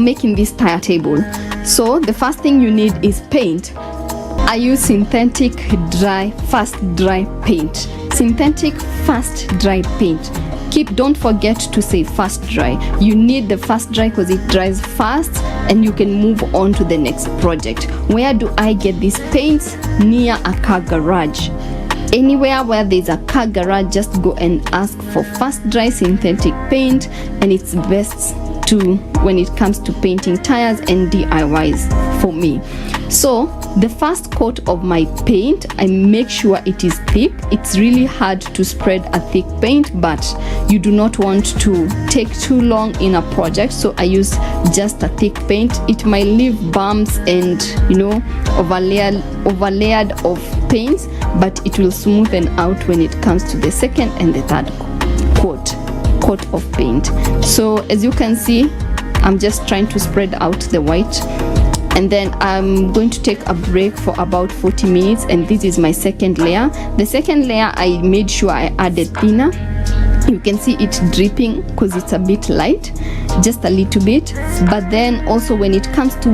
I'm making this tire table. So the first thing you need is paint. I use synthetic fast dry paint. Synthetic fast dry paint. Don't forget to say fast dry. You need the fast dry because it dries fast and you can move on to the next project. Where do I get these paints? Near a car garage. Anywhere where there's a car garage, just go and ask for fast dry synthetic paint, and it's best to when it comes to painting tires and DIYs for me. So the first coat of my paint, I make sure it is thick. It's really hard to spread a thick paint, but you do not want to take too long in a project, so I use just a thick paint. It might leave bumps and overlayered of paints, but it will smoothen out when it comes to the second and the third coat of paint. So as you can see, I'm just trying to spread out the white, and then I'm going to take a break for about 40 minutes, and this is my second layer. The second layer, I made sure I added thinner. You can see it dripping because it's a bit light, just a little bit. But then also when it comes to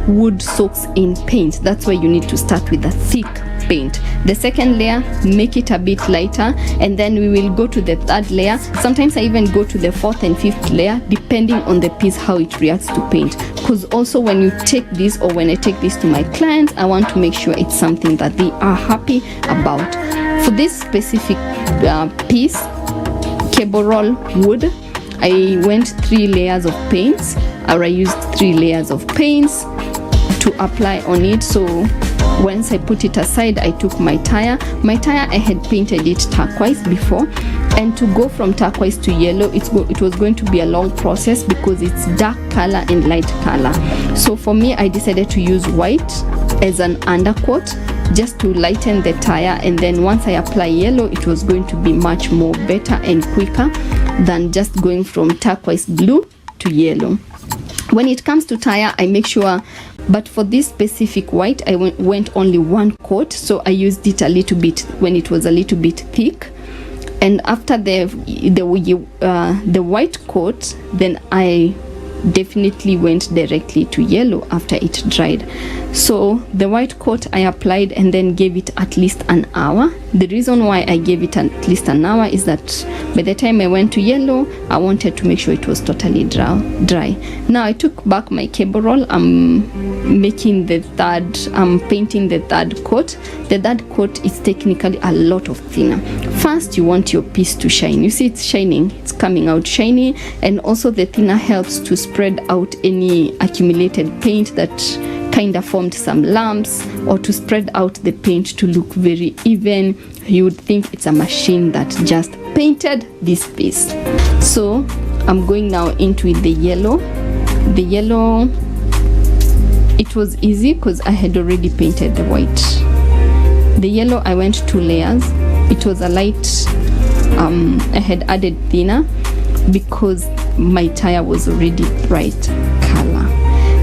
wood soaks in paint. That's why you need to start with a thick paint. The second layer, make it a bit lighter, and then we will go to the third layer. Sometimes I even go to the fourth and fifth layer depending on the piece, how it reacts to paint. Because also when you take this, or when I take this to my clients, I want to make sure it's something that they are happy about. For this specific piece, cable roll wood, I went 3 layers of paints, or I used 3 layers of paints to apply on it. So once I put it aside, I took my tire. I had painted it turquoise before, and to go from turquoise to yellow, it was going to be a long process because it's dark color and light color. So for me, I decided to use white as an undercoat just to lighten the tire, and then once I apply yellow, it was going to be much more better and quicker than just going from turquoise blue to yellow. When it comes to tire, I make sure, but for this specific white, I went only 1 coat, so I used it a little bit when it was a little bit thick. And after the white coat, then I definitely went directly to yellow after it dried. So the white coat I applied and then gave it at least an hour. The reason why I gave it at least an hour is that by the time I went to yellow, I wanted to make sure it was totally dry. Now I took back my cable roll. I'm painting the third coat. The third coat is technically a lot of thinner. First, you want your piece to shine. You see it's shining, it's coming out shiny, and also the thinner helps to spread out any accumulated paint that kind of formed some lumps, or to spread out the paint to look very even. You would think it's a machine that just painted this piece. So I'm going now into the yellow. The yellow, it was easy because I had already painted the white. The yellow, I went 2 layers. It was a light, I had added thinner because my tire was already bright color.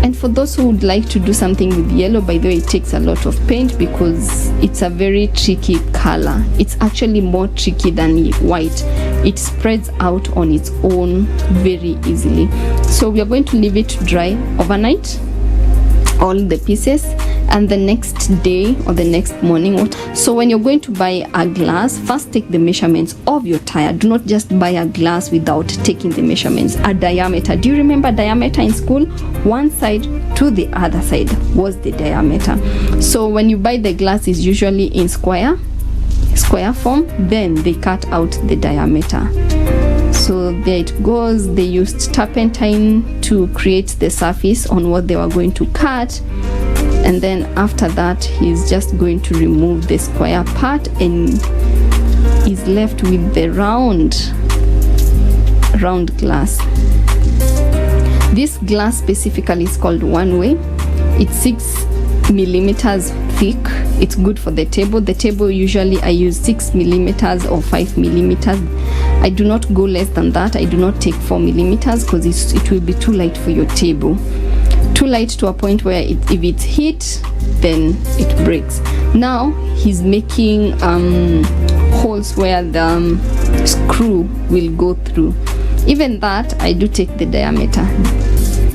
And for those who would like to do something with yellow, by the way, it takes a lot of paint because it's a very tricky color. It's actually more tricky than white. It spreads out on its own very easily. So we are going to leave it to dry overnight, all the pieces, and the next day or the next morning. So when you're going to buy a glass, first take the measurements of your tire. Do not just buy a glass without taking the measurements. A diameter. Do you remember diameter in school? One side to the other side was the diameter. So when you buy the glass, is usually in square form, then they cut out the diameter. So there it goes. They used turpentine to create the surface on what they were going to cut, and then after that he's just going to remove the square part and is left with the round glass. This glass specifically is called one way. It's 6 millimeters thick. It's good for the table. The table, usually I use 6 millimeters or 5 millimeters. I do not go less than that. I do not take 4 millimeters because it will be too light for your table. Too light to a point where if it's hit, then it breaks. Now he's making holes where the screw will go through. Even that, I do take the diameter.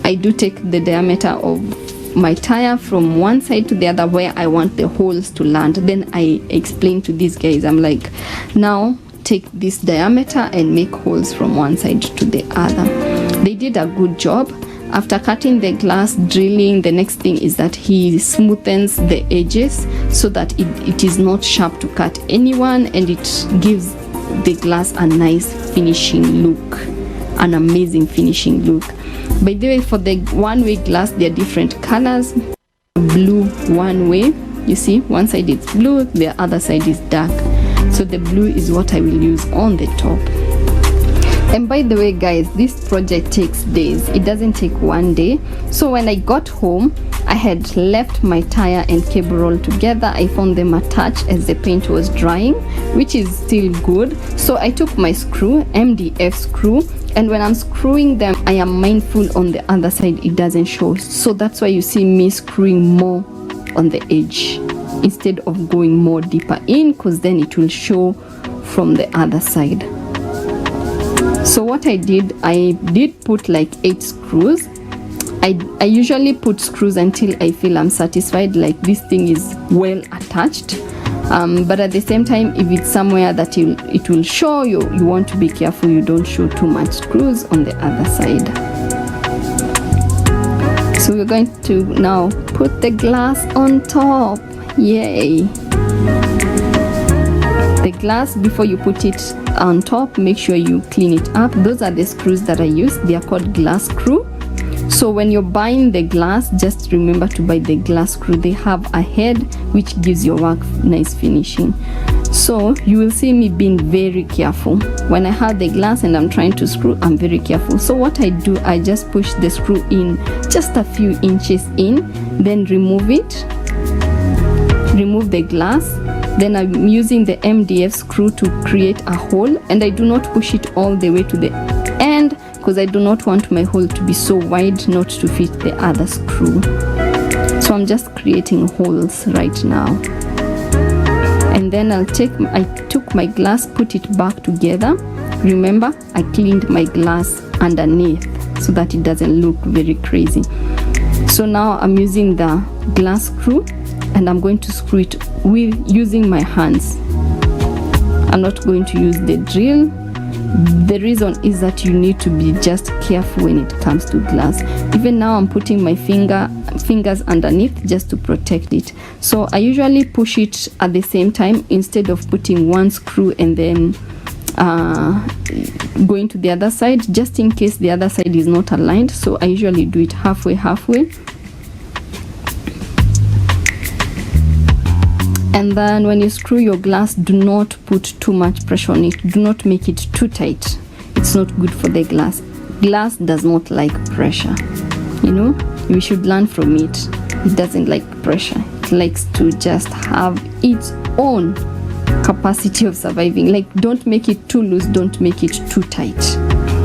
I do take the diameter of my tire from one side to the other where I want the holes to land. Then I explain to these guys, I'm like, now take this diameter and make holes from one side to the other. They did a good job. After cutting the glass, drilling, the next thing is that he smoothens the edges so that it is not sharp to cut anyone, and it gives the glass a nice finishing look, an amazing finishing look. By the way, for the one-way glass, there are different colors. Blue one way, you see, one side is blue, the other side is dark. So the blue is what I will use on the top. And by the way, guys, this project takes days. It doesn't take one day. So when I got home, I had left my tire and cable roll together. I found them attached as the paint was drying, which is still good. So I took my screw, MDF screw, and when I'm screwing them, I am mindful on the other side it doesn't show. So that's why you see me screwing more on the edge instead of going more deeper in, because then it will show from the other side. So what I did put like 8 screws. I usually put screws until I feel I'm satisfied, like this thing is well attached. But at the same time, if it's somewhere that it will show, you want to be careful you don't show too much screws on the other side. So we're going to now put the glass on top. Yay! The glass, before you put it on top, make sure you clean it up. Those are the screws that I use. They are called glass screw. So when you're buying the glass, just remember to buy the glass screw. They have a head which gives your work nice finishing. So you will see me being very careful. When I have the glass and I'm trying to screw, I'm very careful. So what I do, I just push the screw in just a few inches in, then remove it, remove the glass. Then I'm using the MDF screw to create a hole, and I do not push it all the way to the end because I do not want my hole to be so wide not to fit the other screw. So I'm just creating holes right now. And then I took my glass, put it back together. Remember, I cleaned my glass underneath so that it doesn't look very crazy. So now I'm using the glass screw and I'm going to screw it with using my hands. I'm not going to use the drill. The reason is that you need to be just careful when it comes to glass. Even now I'm putting my fingers underneath just to protect it. So I usually push it at the same time instead of putting one screw and then going to the other side, just in case the other side is not aligned. So I usually do it halfway. And then when you screw your glass, do not put too much pressure on it. Do not make it too tight. It's not good for the glass. Glass does not like pressure. You know, we should learn from it. It doesn't like pressure. It likes to just have its own capacity of surviving. Like, don't make it too loose, don't make it too tight.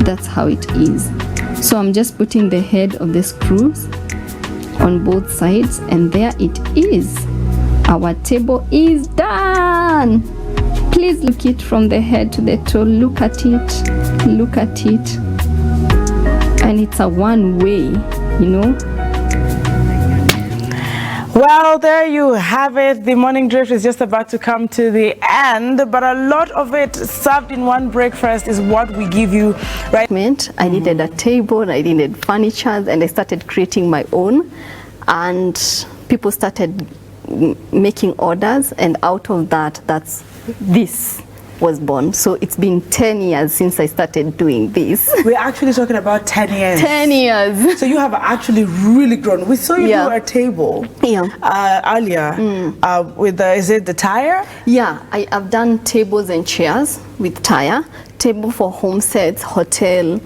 That's how it is. So I'm just putting the head of the screws on both sides, and there it is. Our table is done. Please look it from the head to the toe. Look at it. Look at it. And it's a one way, you know. Well, there you have it. The morning drift is just about to come to the end, but a lot of it served in one breakfast is what we give you, right? I needed a table, I needed furniture, and I started creating my own. And people started making orders, and out of that, this was born. So it's been 10 years since I started doing this. We're actually talking about 10 years. 10 years. So you have actually really grown. We saw you do a table earlier with the, is it the tire? Yeah, I've done tables and chairs with tire. Table for home sets, hotel,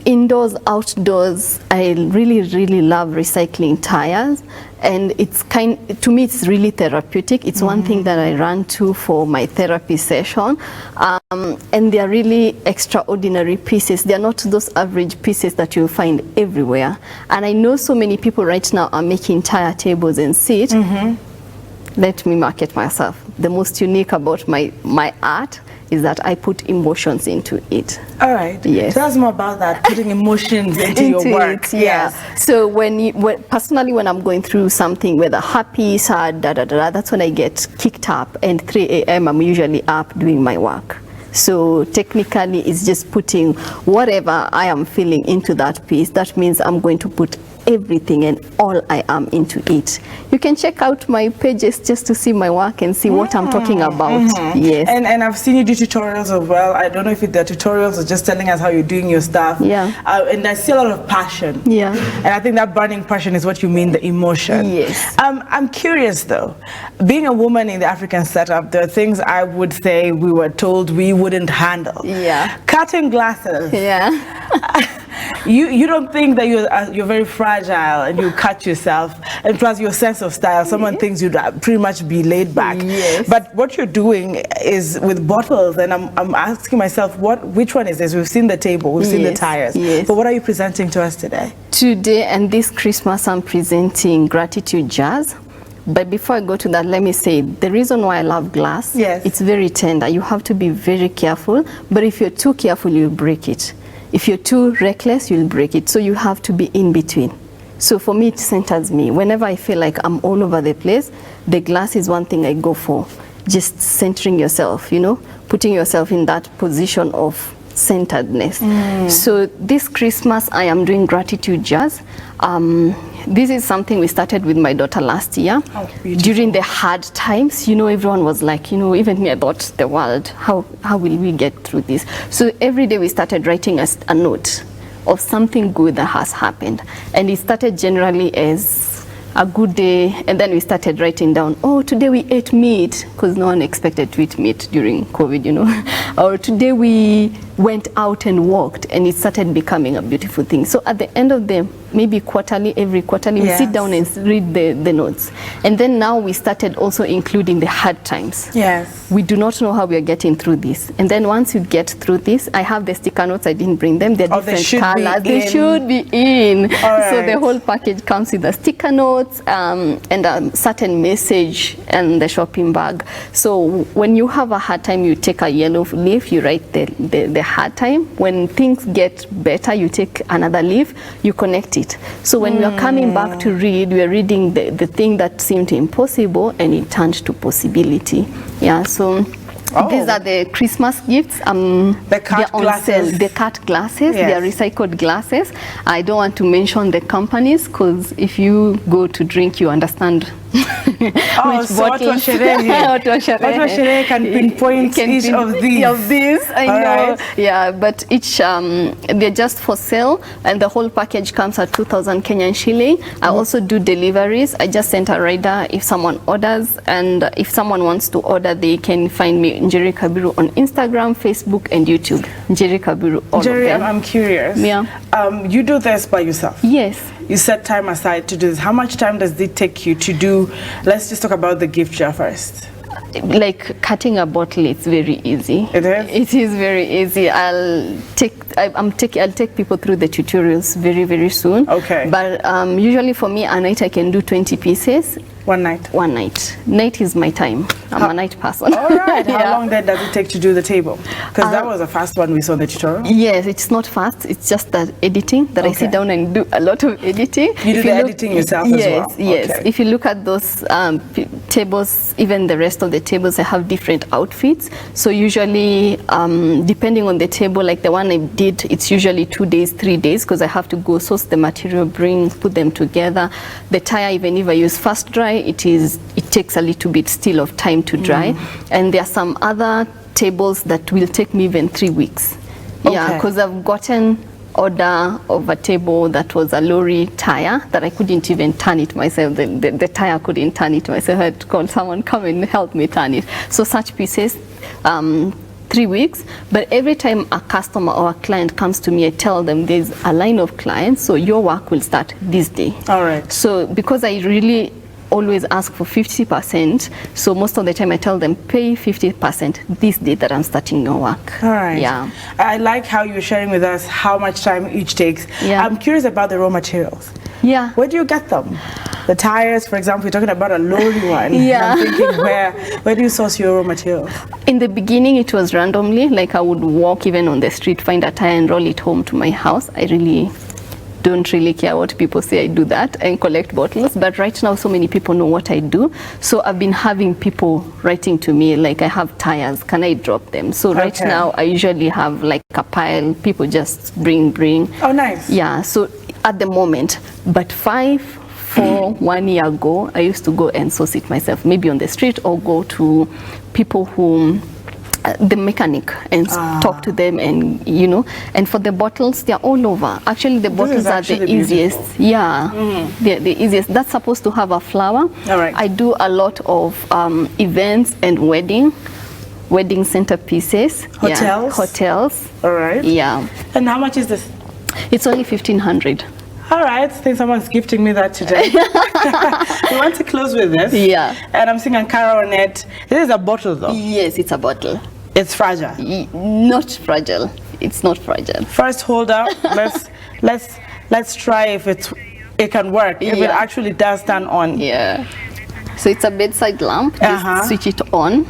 indoors, outdoors. I really love recycling tires, and it's to me it's really therapeutic. It's one thing that I run to for my therapy session, and they are really extraordinary pieces. They are not those average pieces that you'll find everywhere. And I know so many people right now are making tire tables and seats. Let me market myself. The most unique about my art is that I put emotions into it. All right. Yes. Tell us more about that, putting emotions into your work. It, yeah. Yes. So personally, when I'm going through something, whether happy, sad, that's when I get kicked up, and 3 a.m. I'm usually up doing my work. So technically, it's just putting whatever I am feeling into that piece. That means I'm going to put everything and all I am into it. You can check out my pages just to see my work and see what I'm talking about. Yes. And I've seen you do tutorials as well. I don't know if they're tutorials or just telling us how you're doing your stuff. Yeah. And I see a lot of passion. Yeah. And I think that burning passion is what you mean, the emotion. Yes. I'm curious though, being a woman in the African setup, there are things I would say we were told we wouldn't handle. Yeah. Cutting glasses. Yeah. You don't think that you're very fragile and you cut yourself, and plus your sense of style, someone thinks you'd pretty much be laid back. Yes. But what you're doing is with bottles, and I'm asking myself, which one is this? We've seen the table, we've seen the tires, but what are you presenting to us today? Today and this Christmas, I'm presenting gratitude jars. But before I go to that, let me say the reason why I love glass, it's very tender. You have to be very careful, but if you're too careful, you'll break it. If you're too reckless, you'll break it. So you have to be in between. So for me, it centers me. Whenever I feel like I'm all over the place, the glass is one thing I go for. Just centering yourself, you know, putting yourself in that position of centeredness. So this Christmas, I am doing gratitude jars. This is something we started with my daughter last year. During the hard times, you know, everyone was like, you know, even me about the world, how will we get through this? So every day we started writing a note of something good that has happened. And it started generally as a good day, and then we started writing down, oh, today we ate meat, because no one expected to eat meat during COVID, you know. Or today we went out and walked, and it started becoming a beautiful thing. So at the end of the maybe every quarterly, we sit down and read the notes. And then now we started also including the hard times. Yes. We do not know how we are getting through this. And then once you get through this, I have the sticker notes, I didn't bring them. They're different colors. They should be in. So the whole package comes with the sticker notes and a certain message and the shopping bag. So when you have a hard time, you take a yellow leaf, you write the hard time. When things get better, you take another leaf, you connect it. So when we are coming back to read, we are reading the thing that seemed impossible, and it turned to possibility. Yeah, so these are the Christmas gifts. The cut glasses. The cut glasses. They are recycled glasses. I don't want to mention the companies, because if you go to drink, you understand which bottles. Sherehe can pinpoint each of these. I know. Yeah, but each they're just for sale, and the whole package comes at 2,000 Kenyan shilling. I also do deliveries. I just sent a rider if someone orders, and if someone wants to order, they can find me Njeri Kabiru on Instagram, Facebook, and YouTube. Njeri Kabiru. Njeri, I'm curious. Yeah. You do this by yourself? Yes. You set time aside to do this. How much time does it take you to do? Let's just talk about the gift jar first. Like cutting a bottle, it's very easy. It is? It is very easy. I'll take people through the tutorials very, very soon. Okay. But usually for me, a night I can do 20 pieces. One night? One night. Night is my time. I'm a night person. All right. How long then does it take to do the table? Because that was a fast one we saw in the tutorial. Yes, it's not fast. It's just that editing that I sit down and do a lot of editing. You do the editing yourself as well? Yes. Okay. If you look at those tables, even the rest of the tables, I have different outfits. So usually, depending on the table, like the one I did, it's usually 2 days, 3 days, because I have to go source the material, put them together. The tire, even if I use fast dry, it takes a little bit still of time to dry. And there are some other tables that will take me even 3 weeks. Yeah, because I've gotten order of a table that was a lorry tire that I couldn't even turn it myself. The tire couldn't turn it myself. I had to call someone, come and help me turn it. So such pieces, 3 weeks. But every time a customer or a client comes to me, I tell them there's a line of clients, so your work will start this day. All right. So because I really always ask for 50%, so most of the time I tell them pay 50% this day that I'm starting your work. All right. Yeah. I like how you're sharing with us how much time each takes. Yeah. I'm curious about the raw materials. Yeah. Where do you get them? The tires, for example, you're talking about a lorry one. Yeah. I'm thinking, where do you source your raw materials? In the beginning, it was randomly. Like I would walk even on the street, find a tire and roll it home to my house. I really don't really care what people say. I do that and collect bottles. But right now, so many people know what I do. So I've been having people writing to me, like, I have tires, can I drop them? So right now, I usually have like a pile. People just bring. Oh, nice. Yeah, so at the moment, but 1 year ago, I used to go and source it myself, maybe on the street, or go to people who the mechanic and talk to them, and and for the bottles, they're all over. Actually, the bottles are the easiest. Beautiful. Yeah, they're the easiest. That's supposed to have a flower. All right. I do a lot of events and wedding centerpieces. Hotels. Yeah, hotels. All right. Yeah. And how much is this? It's only 1,500. All right, I think someone's gifting me that today. We want to close with this. Yeah. And I'm seeing Ankara on it. This is a bottle, though. Yes, it's a bottle. It's fragile. Not fragile. It's not fragile. First, hold up. let's try if it can work. If it actually does turn on. Yeah. So it's a bedside lamp. Just switch it on.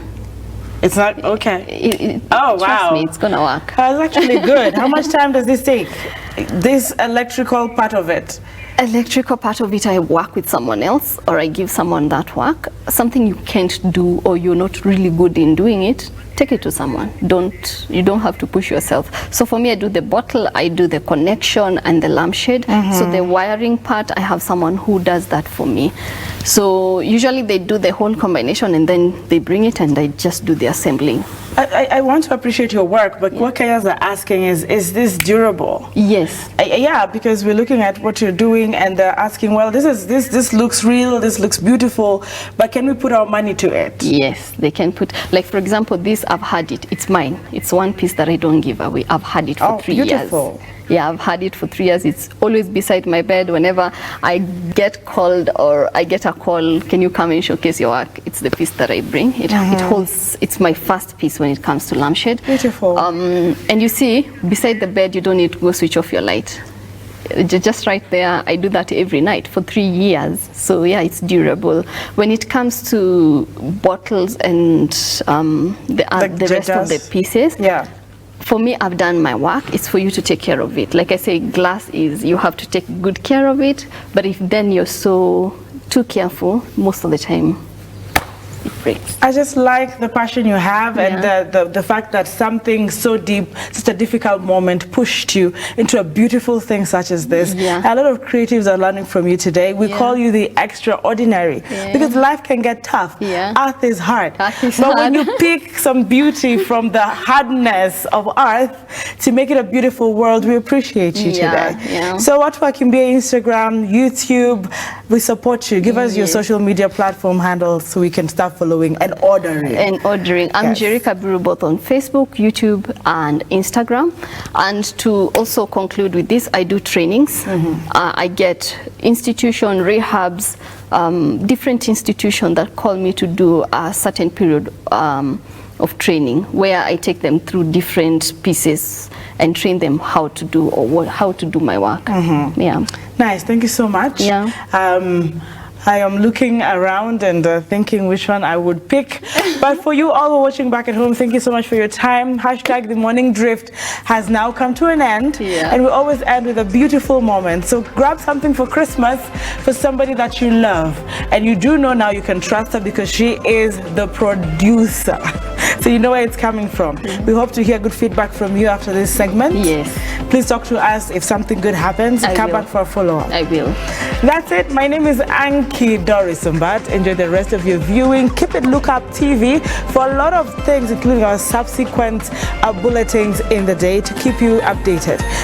It's not okay. Wow! Trust me, it's gonna work. That's actually good. How much time does this take? This electrical part of it. Electrical part of it, I work with someone else, or I give someone that work. Something you can't do, or you're not really good in doing it, take it to someone. You don't have to push yourself. So for me, I do the bottle, I do the connection and the lampshade. So the wiring part, I have someone who does that for me. So usually they do the whole combination and then they bring it and I just do the assembling. I want to appreciate your work, but what Kenyans are asking is this durable? Yes. Yeah, because we're looking at what you're doing and they're asking, well, this looks real, this looks beautiful, but can we put our money to it? Yes, they can put, like for example, this, I've had it, it's mine. It's one piece that I don't give away. I've had it for 3 years. Yeah, I've had it for 3 years. It's always beside my bed. Whenever I get called or I get a call, can you come and showcase your work? It's the piece that I bring. It holds, it's my first piece when it comes to lampshade. Beautiful. And you see, beside the bed, you don't need to go switch off your light. Just right there, I do that every night for 3 years. So yeah, it's durable. When it comes to bottles and the rest of the pieces, for me, I've done my work. It's for you to take care of it. Like I say, glass is, you have to take good care of it. But if then you're too careful, most of the time, it breaks. I just like the passion you have and the fact that something so deep, such a difficult moment pushed you into a beautiful thing such as this. A lot of creatives are learning from you today. We call you the extraordinary because life can get tough. Earth is hard. But when you pick some beauty from the hardness of earth to make it a beautiful world, we appreciate you today. So what Wakimbia, Instagram, YouTube, we support you. Give us your social media platform handle so we can start following and ordering. I'm Jerry Kabiru, both on Facebook, YouTube, and Instagram. And to also conclude with this, I do trainings. I get institution, rehabs, different institutions that call me to do a certain period of training where I take them through different pieces and train them how to do how to do my work. Nice, thank you so much. I am looking around and thinking which one I would pick. But for you all who are watching back at home, thank you so much for your time. Hashtag The Morning Drift has now come to an end. And we always end with a beautiful moment. So grab something for Christmas for somebody that you love. And you do know now you can trust her because she is the producer. So you know where it's coming from. We hope to hear good feedback from you after this segment. Please talk to us if something good happens. Come back for a follow-up. I will. That's it. My name is Anki Doris Umbat. Enjoy the rest of your viewing. Keep it Lookup TV for a lot of things, including our subsequent bulletins in the day to keep you updated.